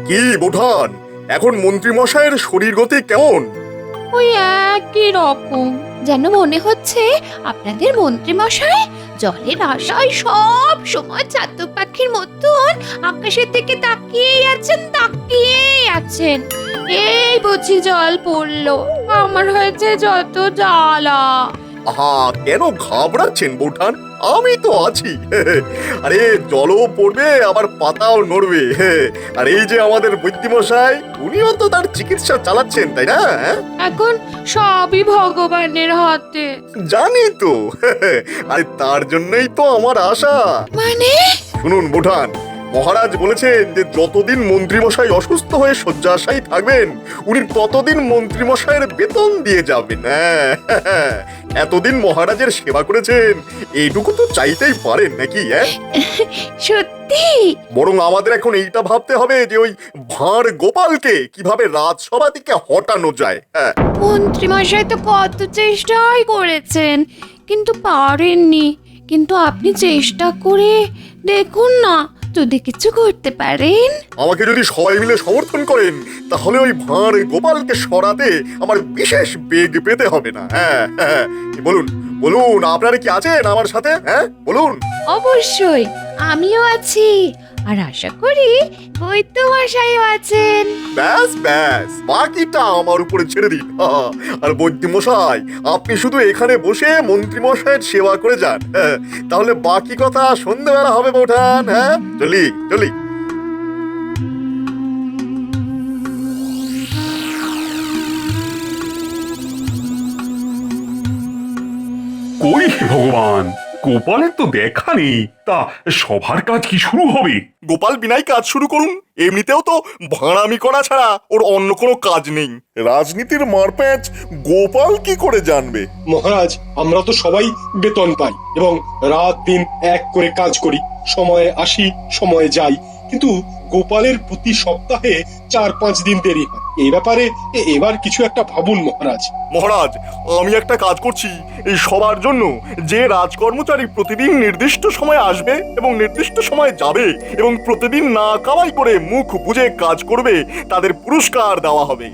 কি বোঠান, এখন মন্ত্রী মশাইয়ের শরীর গতি কেমন? ওই একই রকম, যেন মনে হচ্ছে আপনাদের মন্ত্রী মশাই জলের আশায় সব সময় চাতক পাখির মতন আকাশের দিকে তাকিয়েই আছেন। এই বুঝি জল পড়লো, আমার হয়েছে যত জ্বালা। আহা, কেন ঘাবড়াচ্ছেন বোঠান? আমি তো আছি। আরে জলও পড়বে, আবার পাতাও নড়বে। আর এই যে আমাদের বৈদ্যমশাই, উনিও তো তার চিকিৎসা চালাচ্ছেন, তাই না? এখন সবই ভগবানের হাতে। জানি তো। আরে তার জন্যই তো আমার আশা। মানে শুনুন বোঠান, মহারাজ বলেছেন যে যতদিন মন্ত্রীমশাই অসুস্থ হয়ে শয্যাশায়ী থাকবেন, উনি ততদিন মন্ত্রীমশাইয়ের বেতন দিয়ে যাবেন। এতদিন মহারাজের সেবা করেছেন, এইটুকু তো চাইতেই পারেন নাকি? সত্যি? বরং আমাদের এখন এইটা ভাবতে হবে যে ওই ভাঁড় গোপালকে কিভাবে রাজসভা থেকে হটানো যায়। মন্ত্রী মশাই তো কত চেষ্টাই করেছেন, কিন্তু পারেননি। কিন্তু আপনি চেষ্টা করে দেখুন না, যদি কিছু করতে পারেন। আমাকে যদি সবাই মিলে সমর্থন করেন, তাহলে ওই ভাঁড় গোপালকে সরাতে আমার বিশেষ বেগ পেতে হবে না। বলুন বলুন, আপনারা কি আছেন আমার সাথে? বলুন। অবশ্যই আমিও আছি, আর আশা করি বৈদ্য মশাইও আছেন। ব্যাস ব্যাস, বাকিটা আমার উপরে ছেড়ে দিন। আর বৈদ্য মশাই, আপনি শুধু এখানে বসে মন্ত্রী মশাইয়ের সেবা করে যান। তাহলে বাকি কথা সন্ধ্যাবেলা হবে বোঠান। চলি চলি। কই ভগবান, গোপালের তো দেখা নেই। তা সভার কাজ কি শুরু হবে? গোপাল বিনাই কাজ শুরু করুন। এমনিতেও তো ভাঁড়ামি করা ছাড়া ওর অন্য কোনো কাজ নেই। রাজনীতির মারপ্যাঁচ গোপাল কি করে জানবে? মহারাজ, আমরা তো সবাই বেতন পাই এবং রাত দিন এক করে কাজ করি, সময়ে আসি সময়ে যাই, কিন্তু গোপালের প্রতি সপ্তাহে 4-5 দিন দেরি হয়। এই ব্যাপারে এবার কিছু একটা ভাবুন মহারাজ। মহারাজ, আমি একটা কাজ করছি এই সবার জন্য। যে রাজকর্মচারী প্রতিদিন নির্দিষ্ট সময় আসবে এবং নির্দিষ্ট সময় যাবে এবং প্রতিদিন না কামাই করে মুখ বুজে কাজ করবে, তাদের পুরস্কার দেওয়া হবে।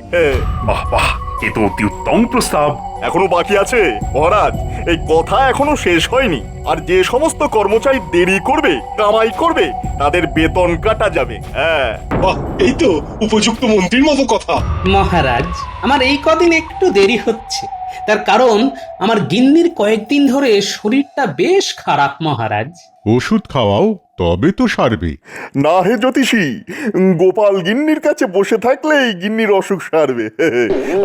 বাহ বাহ, এ তো অতি উত্তম প্রস্তাব। এখনো বাকি আছে মহারাজ, এই কথা এখনো শেষ হয়নি। আর যে সমস্ত কর্মচারী দেরি করবে, কামাই করবে, তাদের বেতন কাটা যাবে। বাহ, এই তো উপযুক্ত মন্ত্রীর মতো কথা। মহারাজ, আমার এই কদিন একটু দেরি হচ্ছে, তার কারণ আমার গিন্নির কয়েকদিন ধরে শরীরটা বেশ খারাপ মহারাজ। ওষুধ খাওয়াও, তবে তো সারবে। না হে জ্যোতিষী, গোপাল গিন্নির কাছে বসে থাকলেই গিন্নির অসুখ সারবে।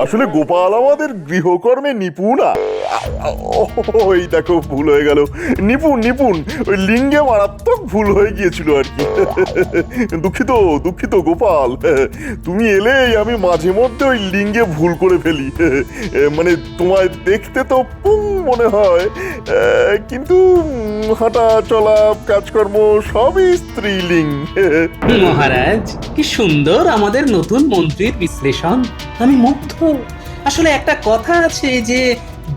আসলে গোপাল আমাদের গৃহকর্মে নিপুণ। ওই দেখো, ভুল হয়ে গেল। নিপুণ ওই লিঙ্গে মারাত্মক ভুল হয়ে গিয়েছিল আর কি। দুঃখিত দুঃখিত গোপাল, তুমি এলেই আমি মাঝে মধ্যে ওই লিঙ্গে ভুল করে ফেলি। মানে তোমায় দেখতে তো পুং মনে হয়, কিন্তু হাঁটা চলা কাজকর্ম সবই স্ত্রীলিঙ্গ। মহারাজ, কি সুন্দর আমাদের নতুন মন্ত্রীর বিশ্লেষণ, আমি মুগ্ধ। আসলে একটা কথা আছে যে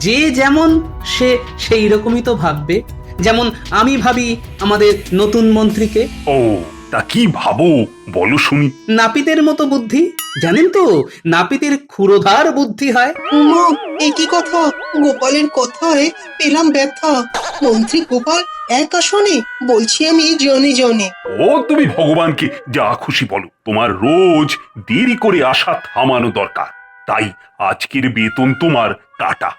যে যেমন সে সেই রকমই তো ভাববে। যেমন আমি ভাবি আমাদের নতুন মন্ত্রীকে। ও, তা কি ভাবো বলো শুনি। নাপিতের মতো বুদ্ধি, জানেন তো, নাপিতের ক্ষুরোধার বুদ্ধি হয়। মা, একই কথা, গোপালের কথায় পেলাম ব্যথা। মন্ত্রী গোপাল এক আসনে, বলছি আমি জনে জনে। ও, তুমি ভগবানকে যা খুশি বলো, তোমার রোজ দেরি করে আসা থামানো দরকার। তাই আজকের বেতন তোমার কাটা।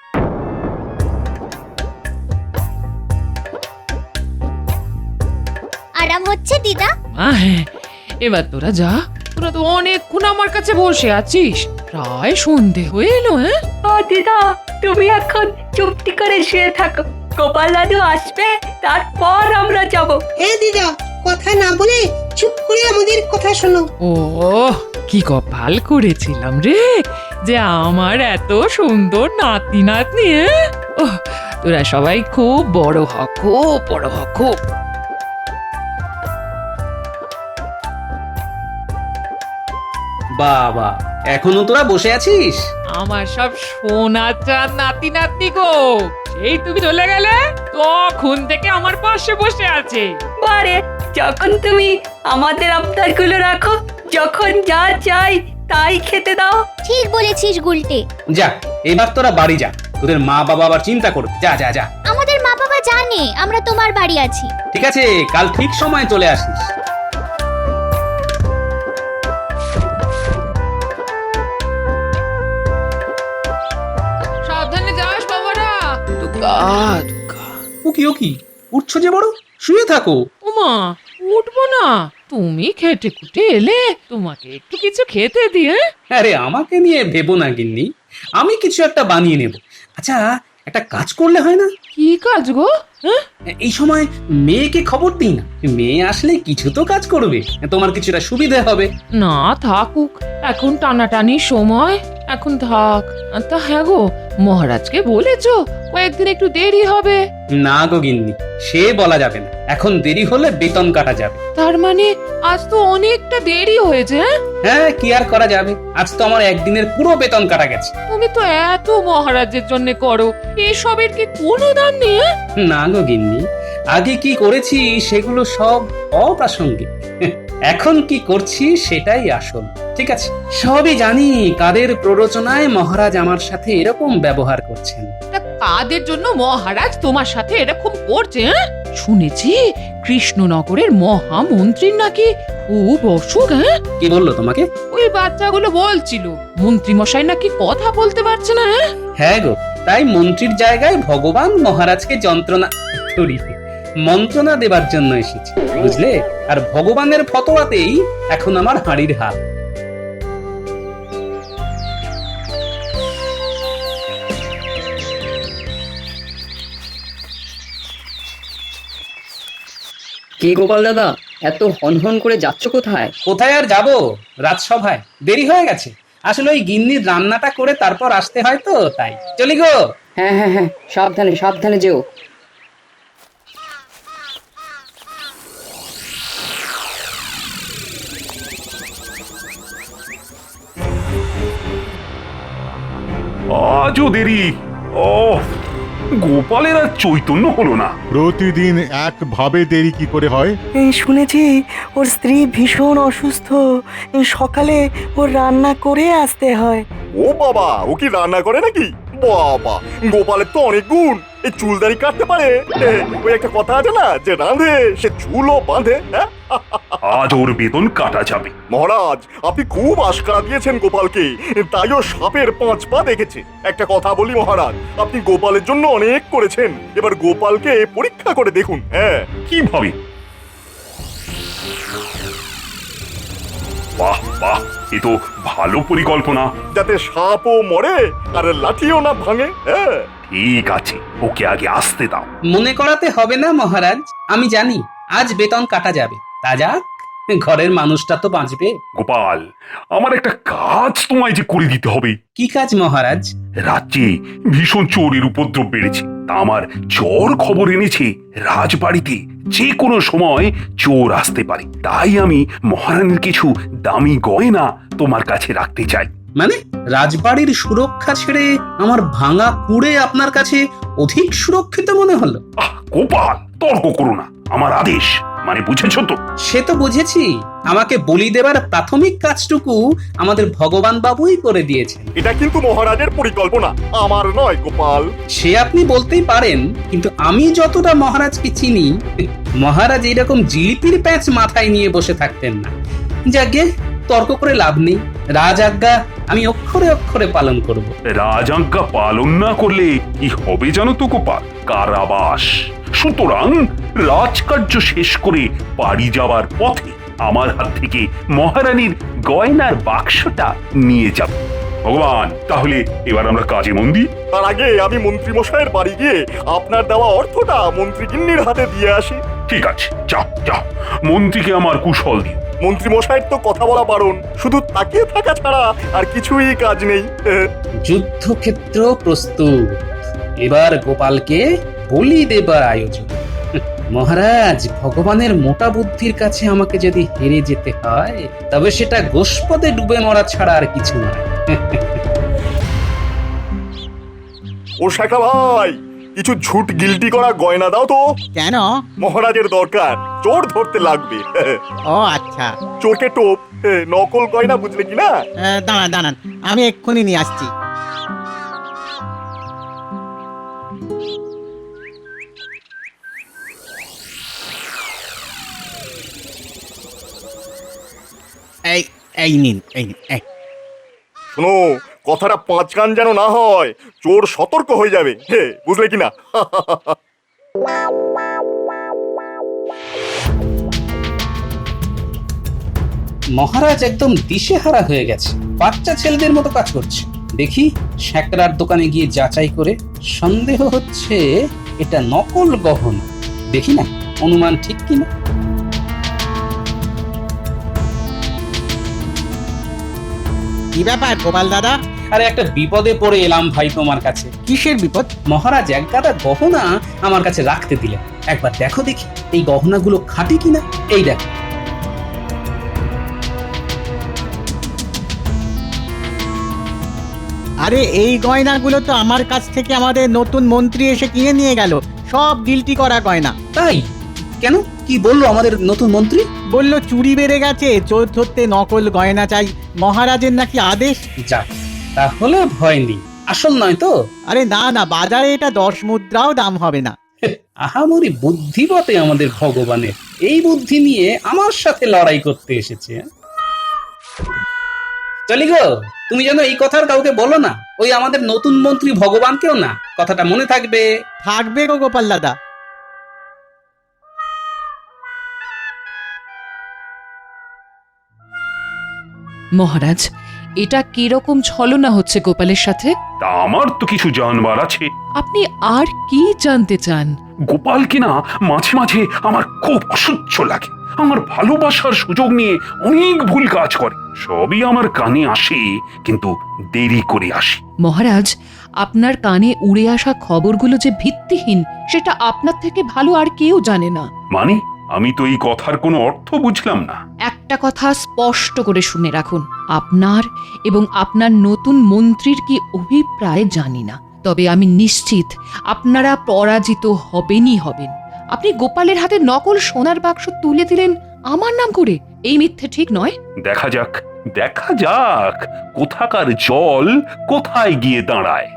আরাম হচ্ছে দিদা? হ্যাঁ, এবার তোরা যা। তোরা তো অনেকক্ষণ আমার কাছে বসে আছিস, প্রায় সন্ধে হয়ে এলো। ও দিদা, তুমি এখন চুপটি করে শুয়ে থাকো, গোপাল দাদু আসবে, তারপর আমরা যাব। দিদা, কথা না বলে চুপ করে আমাদের কথা শোনো। ও, কি কপাল করেছিলাম রে যে আমার এত সুন্দর নাতি নাতনি। তোরা সবাই খুব বড় হ, খুব বড় হ, খুব। বাবা, এখনো তোরা বসে আছিস? আমার সব সোনা চাঁদ নাতি নাতনি গো, সেই তুমি চলে গেলে তখন থেকে আমার পাশে বসে আছে। বারে যখন তুমি আমাদের আবদারগুলো রাখো, যখন যা চাই তাই খেতে দাও। ঠিক বলেছিস গুলটে। যা, এবার তোরা বাড়ি যা, তোদের মা বাবা আবার চিন্তা করবে। যা যা যা। আমাদের মা বাবা জানে আমরা তোমার বাড়ি আছি। ঠিক আছে, কাল ঠিক সময় চলে আসিস। সাবধানে যাস বাবারা। ওকি ওকি, উঠছো যে বড়, শুয়ে থাকো। ওমা, উঠবো না, তুমি খেটে খুটে এলে, তোমাকে একটু কিছু খেতে দিয়ে। আরে আমাকে নিয়ে ভেবো না গিন্নি, আমি কিছু একটা বানিয়ে নেব। আচ্ছা, একটা কাজ করলে হয় না? কি কাজ গো? হ্যাঁ, এই সময় মেয়েকে খবর দিই না, মেয়ে আসলে কিছু তো কাজ করবে, তোমার কিছুটা সুবিধা হবে। না থাকুক, এখন টানাটানি সময়, এখন থাক। তা হ্যাঁ গো, মহারাজকে বলেছো কয়েকদিন একটু দেরি হবে? না গো গিন্নি, সে বলা যাবে না, এখন দেরি হলে বেতন কাটা যাবে। তার মানে আজ তো অনেকটা দেরি হয়েছে। হ্যাঁ, হ্যাঁ, কি আর করা যাবে, আজ তো আমার একদিনের পুরো বেতন কাটা গেছে। তুমি তো এত মহারাজের জন্য করো, এসবের কি কোনো দাম নেই? হ্যাঁ? না গো গিন্নি, আগে কি করেছি সেগুলো সব অপ্রাসঙ্গিক, এখন কি করছি সেটাই আসল। ঠিক আছে, সবই জানি কাদের প্ররোচনায় মহারাজ আমার সাথে এরকম ব্যবহার করছেন। তা কাদের জন্য মহারাজ তোমার সাথে এরকম করছে? হ্যাঁ, শুনেছি কৃষ্ণনগরের মহামন্ত্রীর নাকি খুব অসুখ। হ্যাঁ, কি বললো তোমাকে? ওই বাচ্চাগুলো বলছিল মন্ত্রী মশাই নাকি কথা বলতে পারছে না। হ্যাঁ, হ্যাঁ গো, তাই মন্ত্রীর জায়গায় ভগবান মহারাজকে মন্ত্রণা দেবার জন্য এসেছে, বুঝলে? আর ভগবানের ফতোয়াতেই এখন আমার হাঁড়ির হাল। কে গোপাল দাদা, এত হনহন করে যাচ্ছ কোথায়? কোথায় আর যাব, রাজসভায় দেরি হয়ে গেছে। আসলে ওই গিন্নির রান্নাটা করে তারপর আসতে হয় তো, তাই চলি গো। হ্যাঁ হ্যাঁ হ্যাঁ, সাবধানে সাবধানে যেও। আজও দেরি। ও, গোপালের আর চৈতন্য হলো না। প্রতিদিন একভাবে দেরি কি করে হয়? শুনেছি ওর স্ত্রী ভীষণ অসুস্থ, সকালে ওর রান্না করে আসতে হয়। ও বাবা, ও কি রান্না করে নাকি? বাবা, গোপালের তো অনেক গুণ, এই চুলদারি কাটতে পারে। ওই একটা কথা আছে না, যে রাঁধে সে চুলও বাঁধে। হ্যাঁ, আজ ওর বেতন কাটা যাবে। মহারাজ, আপনি খুব আশকারা দিয়েছেন গোপালকে, তাই ও সাপের 5 পা দেখেছে। একটা কথা বলি মহারাজ, আপনি গোপালের জন্য অনেক করেছেন, এবার গোপালকে পরীক্ষা করে দেখুন। হ্যাঁ, কিভাবে? বাহ বাহ, এ তো ভালো পরিকল্পনা। যাতে সাপও মরে আর লাঠিও না ভাঙে। হ্যাঁ, ঠিক আছে, ওকে আগে আসতে দাও। মনে করাতে হবে না মহারাজ, আমি জানি আজ বেতন কাটা যাবে। তা যাক, ঘরের মানুষটা তো বাঁচবে। গোপাল, আমার একটা কাজ তোমায় যে করে দিতে হবে। কি কাজ মহারাজ? রাজ্যে ভীষণ চোরের উপদ্রব বেড়েছে, তা আমার চোর খবর এনেছে রাজবাড়িতে যে কোনো সময় চোর আসতে পারে। তাই আমি মহারানীর কিছু দামি গয়না তোমার কাছে রাখতে চাই। মানে রাজবাড়ির সুরক্ষা ছেড়ে আমার ভাঙা কুড়ে আপনার কাছে অধিক সুরক্ষিত মনে হলো? গোপাল, তর্ক করো না, আমার আদেশ, মানে বুঝেছ তো? সে তো বুঝেছি, আমাকে বলি দেবার প্রাথমিক কাজটুকু আমাদের ভগবান বাবুই করে দিয়েছেন। এটা কিন্তু মহারাজের পরিকল্পনা, আমার নয় গোপাল। সে আপনি বলতেই পারেন, কিন্তু আমি যতটা মহারাজকে চিনি, মহারাজ এইরকম জিলিপির প্যাঁচ মাথায় নিয়ে বসে থাকতেন না। যাকে তর্ক করে লাভ নেই, রাজ আজ্ঞা আমি অক্ষরে অক্ষরে পালন করব। রাজাজ্ঞা পালন না করলে কি হবে জানো তো গোপাল? কারাবাস। সুতরাং রাজকার্য শেষ করে বাড়ি যাওয়ার পথে আমার হাত থেকে মহারানীর গয়নার বাক্সটা নিয়ে যাব। ভগবান, তাহলে এবার আমরা কাজে মন দিই। তার আগে আমি মন্ত্রী মশাইয়ের বাড়ি গিয়ে আপনার দেওয়া অর্থটা মন্ত্রী গিন্নির হাতে দিয়ে আসি। ঠিক আছে, যাও যাও, মন্ত্রীকে আমার কুশল দিও। মন্ত্রী মশাইয়ের তো কথা বলা বারণ, শুধু তাকিয়ে থাকা ছাড়া আর কিছুই কাজ নেই। যুদ্ধক্ষেত্র প্রস্তুত, এবার গোপালকে বলি দেবার আয়োজন। মহারাজ, ভগবানের মোটা বুদ্ধির কাছে আমাকে যদি হেরে যেতে হয়, তবে সেটা গোষ্পদে ডুবে মরা ছাড়া আর কিছু নয়। ও শাখা ভাই, কিছু ঝুট গিল্টি করা গয়না দাও তো। কেন? মহারাজের দরকার, চোর ধরতে লাগবে। ও আচ্ছা, চোরকে টোপ, নকল গয়না, বুঝলে কি না? দাঁড়ান দাঁড়ান, আমি এক্ষুনি নিয়ে আসছি। এই এই নিন, এই নিন, এই। শোনো, কথাটা পাঁচ কান যেন না হয়, চোর সতর্ক হয়ে যাবে, বুঝলে কি না? মহারাজ একদম দিশেহারা হয়ে গেছে, বাচ্চা ছেলেদের মতো কাজ করছে। দেখি শ্যাকরার দোকানে গিয়ে যাচাই করে, সন্দেহ হচ্ছে এটা নকল গহনা। দেখি না অনুমান ঠিক কিনা। কি ব্যাপার গোপাল দাদা? আরে একটা বিপদে পড়ে এলাম ভাই তোমার কাছে। কিসের বিপদ? মহারাজ এক গাদা গহনা আমার কাছে রাখতে দিলেন। একবার দেখো দেখি এই গহনাগুলো খাঁটি কিনা। এই দেখো। আরে এই গয়নাগুলো তো আমার কাছ থেকে আমাদের নতুন মন্ত্রী এসে কিনে নিয়ে গেল, সব গিল্টি করা গয়না। তাই? কেন, কি বললো আমাদের নতুন মন্ত্রী? বলল চুরি বেড়ে গেছে, চোর ধরতে নকল গয়না চাই, মহারাজের নাকি আদেশ। যাক, তাহলে ভয় নেই, আসল নয় তো? আরে না না, বাজারে এটা 10 মুদ্রাও দাম হবে না। আহামরি বুদ্ধি বটে আমাদের ভগবানের। এই বুদ্ধি নিয়ে আমার সাথে লড়াই করতে এসেছে। চলি গো, তুমি যেন এই কথার কাউকে বলো না, ওই আমাদের নতুন মন্ত্রী ভগবানকেও না। কথাটা মনে থাকবে। থাকবে গো গোপাল দাদা। মহারাজ, এটা কিরকম ছলনা হচ্ছে গোপালের সাথে? তা আমার তো কিছু জানবার আছে। আপনি আর কি জানতে চান? গোপালকে না মাঝে মাঝে আমার খুব অসহ্য লাগে। আমার ভালোবাসার সুযোগ নিয়ে অনেক ভুল কাজ করে। সবই আমার কানে আসে, কিন্তু দেরি করে আসে। মহারাজ, আপনার কানে উড়ে আসা খবরগুলো যে ভিত্তিহীন, সেটা আপনার থেকে ভালো আর কেউ জানে না। মানে আমি তো এই কথার কোনো অর্থ বুঝলাম না। একটা কথা স্পষ্ট করে শুনে রাখুন, আপনার এবং আপনার নতুন মন্ত্রীর কি অভিপ্রায় জানি না, তবে আমি নিশ্চিত আপনারা পরাজিত হবেনই হবেন। আপনি গোপালের হাতে নকল সোনার বাক্স তুলে দিলেন আমার নাম করে, এই মিথ্যে ঠিক নয়। দেখা যাক, দেখা যাক কোথাকার জল কোথায় গিয়ে দাঁড়ায়।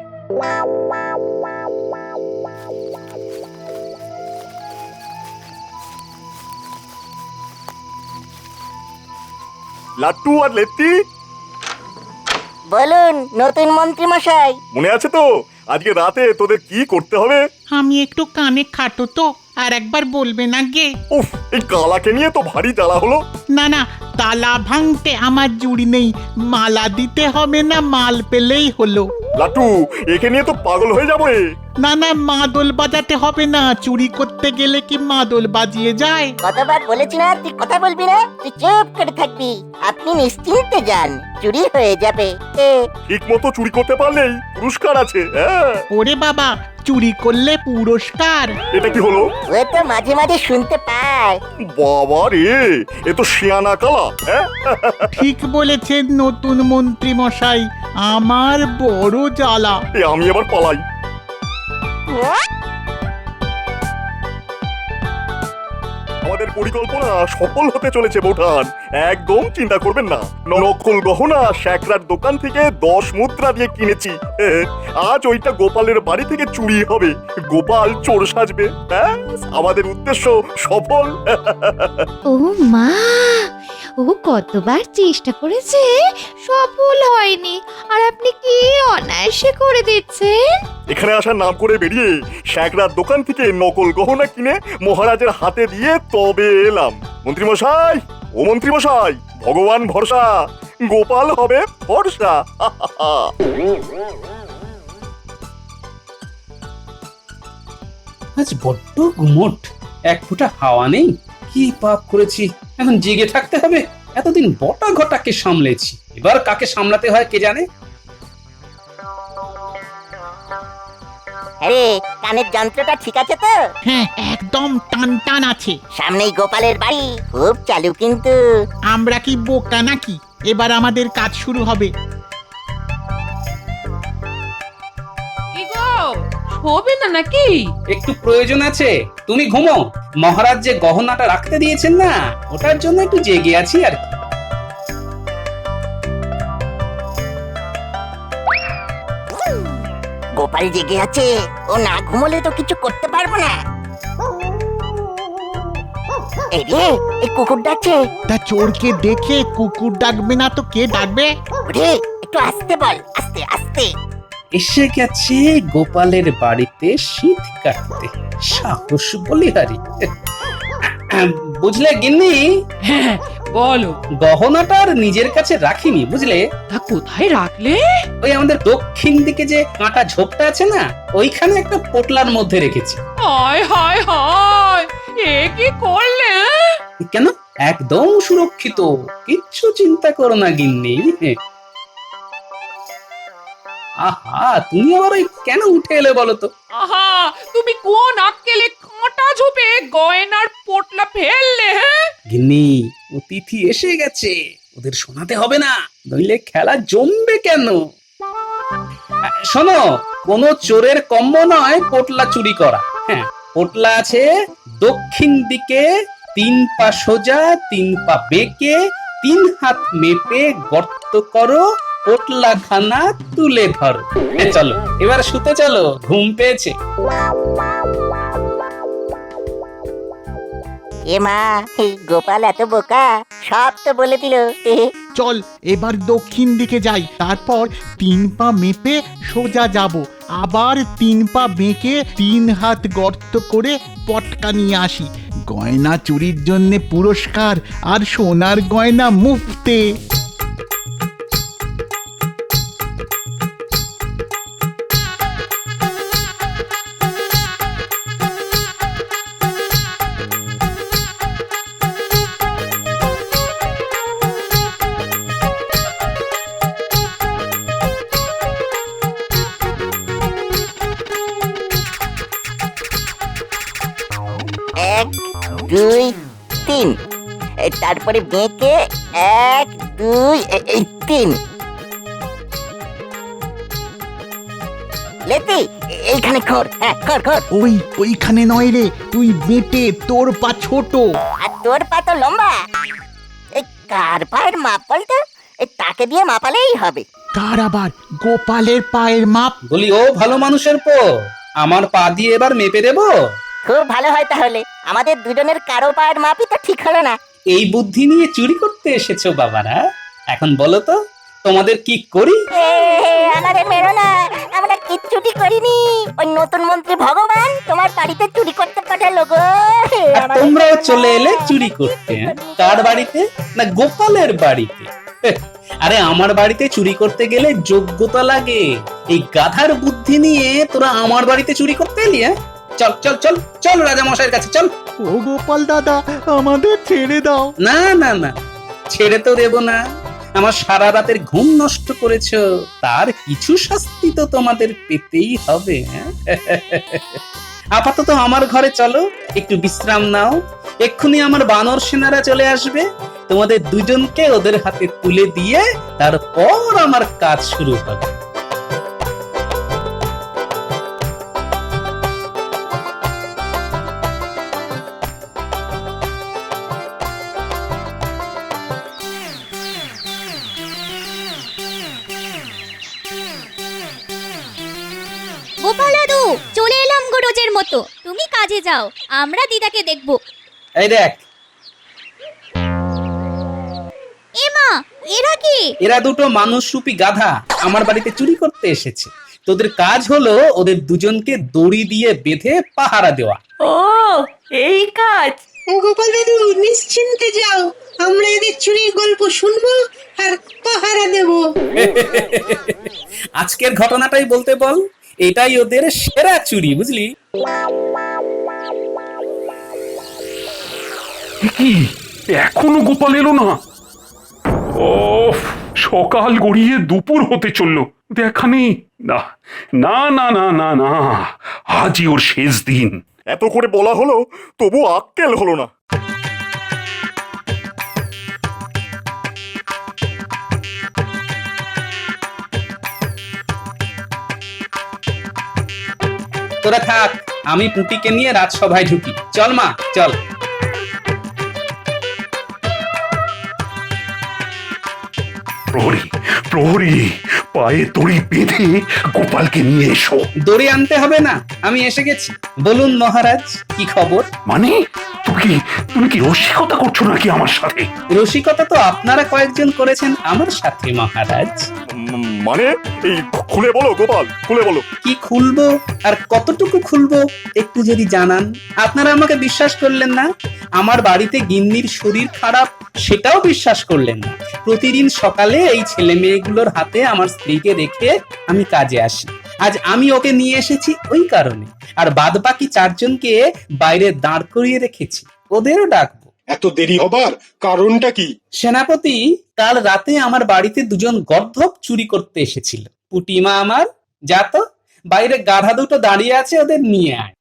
লাট্টু আর লেত্তি, বলুন নতুন মন্ত্রী মশাই। মনে আছে তো আজকে রাতে তোদের কি করতে হবে? আমি একটু কানে খাটো তো, আর একবার বলবেন আগে। উফ, এই কালাকে নিয়ে তো ভারী জ্বালা হলো। না না, তালা ভাঙতে আমার জুড়ি নেই, মালা দিতে হবে না, মাল পেলেই হলো। লাট্টু, একে নিয়ে তো পাগল হয়ে যাবো রে। না না, মাদল বাজাতে হবে না, চুরি করতে গেলে কি মাদল বাজিয়ে যায়? কতবার বলেছি না তুই কথা বলবি না, তুই চুপ করে থাকবি। আপনি নিশ্চিন্তে যান, চুরি হয়ে যাবে। ঠিক মতো চুরি করতে পারলেই পুরস্কার আছে। ওরে বাবা, চুরি করলে পুরস্কার? এটা কি হলো? ও তো মাঝে মাঝে শুনতে পায়। বাবা রে, এ তো শিয়ানা কালা। ঠিক বলেছেন নতুন মন্ত্রী মশাই, আমার বড় জ্বালা। আমি এবার পালাই। আমাদের পরিকল্পনা সফল হতে চলেছে বোঠান, একদম চিন্তা করবেন না। নকল গহনা শ্যাকরার দোকান থেকে 10 মুদ্রা দিয়ে কিনেছি। আজ ওইটা গোপালের বাড়ি থেকে চুরি হবে, গোপাল চোর সাজবে, ব্যাস আমাদের উদ্দেশ্য সফল। ও মা, ও কতবার চেষ্টা করেছে, সফল হয়নি, আর আপনি কি অনায়াসে করে দিচ্ছেন। এখানে আসার নাম করে বেরিয়ে শ্যাকরার দোকান থেকে নকল গহনা কিনে মহারাজের হাতে দিয়ে তবে এলাম। মন্ত্রীমশাই, ও মন্ত্রীমশাই, ভগবান ভরসা, গোপাল হবে ভরসা। আজ বড্ড গুমোট, এক ফোঁটা হাওয়া নেই। কি পাপ করেছি, এখন জেগে থাকতে হবে। এতদিন বটা ঘটাকে সামলেছি, এবার কাকে সামলাতে হয় কে জানে। আরে কানের যন্ত্রটা ঠিক আছে তো? হ্যাঁ, একদম টান টান আছে। সামনেই গোপালের বাড়ি, খুব চালু কিন্তু। আমরা কি বোকা নাকি? এবার আমাদের কাজ শুরু হবে। কি গো, হবে না নাকি? একটু প্রয়োজন আছে, তুমি ঘুমো। মহারাজ যে গহনাটা রাখতে দিয়েছেন না, ওটার জন্য একটু জেগে আছি আর কি। গোপাল জেগে আছে, ও না ঘুমোলে তো কিছু করতে পারবো না। এই রে, এই কুকুর ডাকছে। তা চোরকে দেখে কুকুর ডাকবে না তো কে ডাকবে? ওরে একটু আসতে বল, আস্তে আস্তে। এসে গেছে গোপালের বাড়িতে শীত কাটতে, সাহস বলিহারি। বুঝলে গিন্নি, হ্যাঁ বলো, গহনাটা আর নিজের কাছে রাখিনি, বুঝলে। তা কোথায় রাখলে? ওই আমাদের দক্ষিণ দিকে যে কাঁটা ঝোপটা আছে না, ওইখানে একটা পোটলার মধ্যে রেখেছি। হায় হায় হায়, এ কি করলে? কেন, একদম সুরক্ষিত, কিচ্ছু চিন্তা করো না গিন্নি। আহা, তুমি আবার ওই কেন উঠে এলে বলো তো? আহা, তুমি কোন আক্কেলে কাঁটা ঝোপে গয়নার পোটলা ফেললে? হ্যাঁ গিন্নি, অতিথি এসে গেছে, ওদের শোনাতে হবে না, নইলে খেলা জমবে কেন। শোনো, কোন চোরের কম্ম নয় পোটলা চুরি করা। হ্যাঁ, পোটলা আছে দক্ষিণ দিকে, 3 পা সোজা, 3 পা বেঁকে, 3 হাত মেপে গর্ত করো, পোটলা খানা তুলে ধরো। চলো এবার শুতে চলো, ঘুম পেয়েছে। এ মা, এই গোপাল এত বোকা, সব তো বলে দিল। চল এবার দক্ষিণ দিকে যাই, তারপর 3 পা মেপে সোজা যাব, আবার 3 পা বেঁকে 3 হাত গর্ত করে পটকা নিয়ে আসি। গয়না চুরির জন্য পুরস্কার, আর সোনার গয়না মুফতে। এক, দুই, তিন, তারপরে বেঁকে 1, 2, 3। লেতি, এইখানে খড়, হ্যাঁ খড় খড়। ওইখানে নয় রে, তুই বেটে, তোর পা ছোট। আর তোর পা তো লম্বা। এই কার পায়ের মাপ বলতো? তাকে দিয়ে মাপালেই হবে। কার আবার? গোপালের পায়ের মাপ? বলি, ও ভালো মানুষের পো, আমার পা দিয়ে এবার মেপে দেবো। খুব ভালো হয় তাহলে, আমাদের দুজনের কারো পায়ের মাপই তো ঠিক হলো না। এই বুদ্ধি নিয়ে চুরি করতে এসেছো বাবারা, এখন বলো তো তোমাদের কি করি? আমাদের মেরো না, আমরা কিচ্ছুটি করিনি। ওই নতুন মন্ত্রী ভগবান তোমার বাড়িতে চুরি করতে পাঠালো গো। আর তোমরাও চলে এলে চুরি করতে। কার বাড়িতে? না গোপালের বাড়িতে। আরে আমার বাড়িতে চুরি করতে গেলে যোগ্যতা লাগে, এই গাধার বুদ্ধি নিয়ে তোরা আমার বাড়িতে চুরি করতে এলি? চল চল চল চল রাজা মশাইয়ের কাছে চল। ও গোপাল দাদা, আমাদের ছেড়ে দাও। না না না, ছেড়ে তো দেব না। আমার সারা রাতের ঘুম নষ্ট করেছো, তার কিছু শাস্তি তো তোমাদের পেতেই হবে। আপাতত আমার ঘরে চলো, একটু বিশ্রাম নাও। এক্ষুনি আমার বানর সেনারা চলে আসবে, তোমাদের দুজনকে ওদের হাতে তুলে দিয়ে তারপর আমার কাজ শুরু হবে। গোপাল দাদু, চলে এলাম গো রোজের মতো। তুমি কাজে যাও, আমরা দিদাকে দেখব। এই দেখ, এমা, এরা কি? এরা দুটো মানুষরূপী গাধা আমার বাড়িতে চুরি করতে এসেছে। তোদের কাজ হলো ওদের দুজনকে দড়ি দিয়ে বেঁধে পাহারা দেওয়া। ও, এই কাজ? গোপাল দাদু নিশ্চিন্তে যাও, আমরা এদের চুরির গল্প শুনবো আর পাহারা দেব। আজকের ঘটনাটাই বলতে বল, এটাই ওদের সেরা চুরি, বুঝলি? কি এখনো গোপাল এলো না? ও, সকাল গড়িয়ে দুপুর হতে চললো, দেখা নেই। না না না না না না, আজই ওর শেষ দিন। এত করে বলা হলো, তবু আক্কেল হলো না। তোরা থাক, আমি পুঁটিকে নিয়ে রাজসভায় ঢুকি। চল মা, চল। প্রহরী, প্রহরী, পায়ে দড়ি বেঁধে গোপালকে নিয়ে এসো। দড়ি আনতে হবে না, আমি এসে গেছি। বলুন মহারাজ, কি খবর? মানে তুমি কি রসিকতা করছো নাকি আমার সাথে? রসিকতা তো আপনারা কয়েকজন করেছেন আমার সাথে মহারাজ। মানে এই খুলে বলো গোপাল, খুলে বলো। কি খুলবো আর কতটুকু খুলবো একটু যদি জানান। আপনারা আমাকে বিশ্বাস করলেন না, আমার বাড়িতে গিন্নির শরীর খারাপ সেটাও বিশ্বাস করলেন না। প্রতিদিন সকালে এই ছেলে মেয়েগুলোর হাতে আমার স্ত্রীকে রেখে আমি কাজে আসি। আজ আমি ওকে নিয়ে এসেছি ওই কারণে, আর বাদ বাকি 4 জনকে বাইরে দাঁড় করিয়ে রেখেছি, ওদেরও ডাকবো। এত দেরি হবার কারণটা কি? সেনাপতি, কাল রাতে আমার বাড়িতে 2 জন গর্ধব চুরি করতে এসেছিল। পুটিমা আমার, যা তো বাইরে গাধা দুটো দাঁড়িয়ে আছে, ওদের নিয়ে আয়।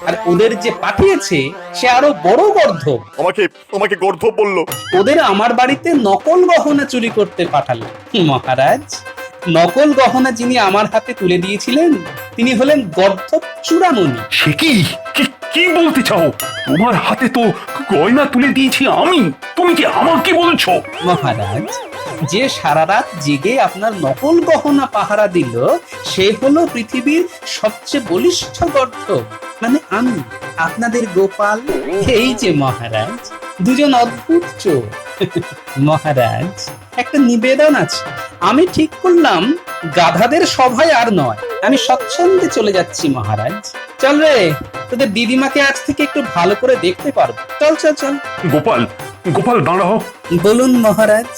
আর ওদের যে পাঠিয়েছে সে আরো বড় গর্ধব। আমাকে গর্ধব বললো। ওদের আমার বাড়িতে নকল গহনা চুরি করতে পাঠালো। মহারাজ, নকল গহনা যিনি আমার হাতে তুলে দিয়েছিলেন তিনি হলেন গর্ধব চূড়ামণি। সে কি কি বলতে চাও? তোমার হাতে তো গয়না তুলে দিয়েছি আমি, তুমি কি আমাকে বলছো? মহারাজ, যে সারা রাত জেগে আপনার নকল গহনা পাহারা দিল সে হলো পৃথিবীর সবচেয়ে বলিষ্ঠ গর্ধব, মানে আমি, আপনাদের গোপাল। এই যে মহারাজ, 2 জন অদ্ভুত চোর। মহারাজ, একটা নিবেদন আছে। আমি ঠিক করলাম গাধাদের সভায় আর নয়, আমি স্বচ্ছন্দে চলে যাচ্ছি মহারাজ। চল রে, তোদের দিদিমাকে আজ থেকে একটু ভালো করে দেখতে পারবো। চল চল চল। গোপাল দাঁড়াও। বলুন মহারাজ।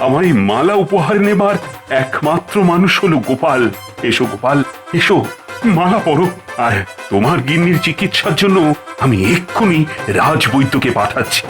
আমার এই মালা উপহার নেবার একমাত্র মানুষ হলো গোপাল। এসো গোপাল, এসো, মালা পরো। আর তোমার গিন্নির চিকিৎসার জন্য আমি এক্ষুনি রাজবৈদ্যকে পাঠাচ্ছি।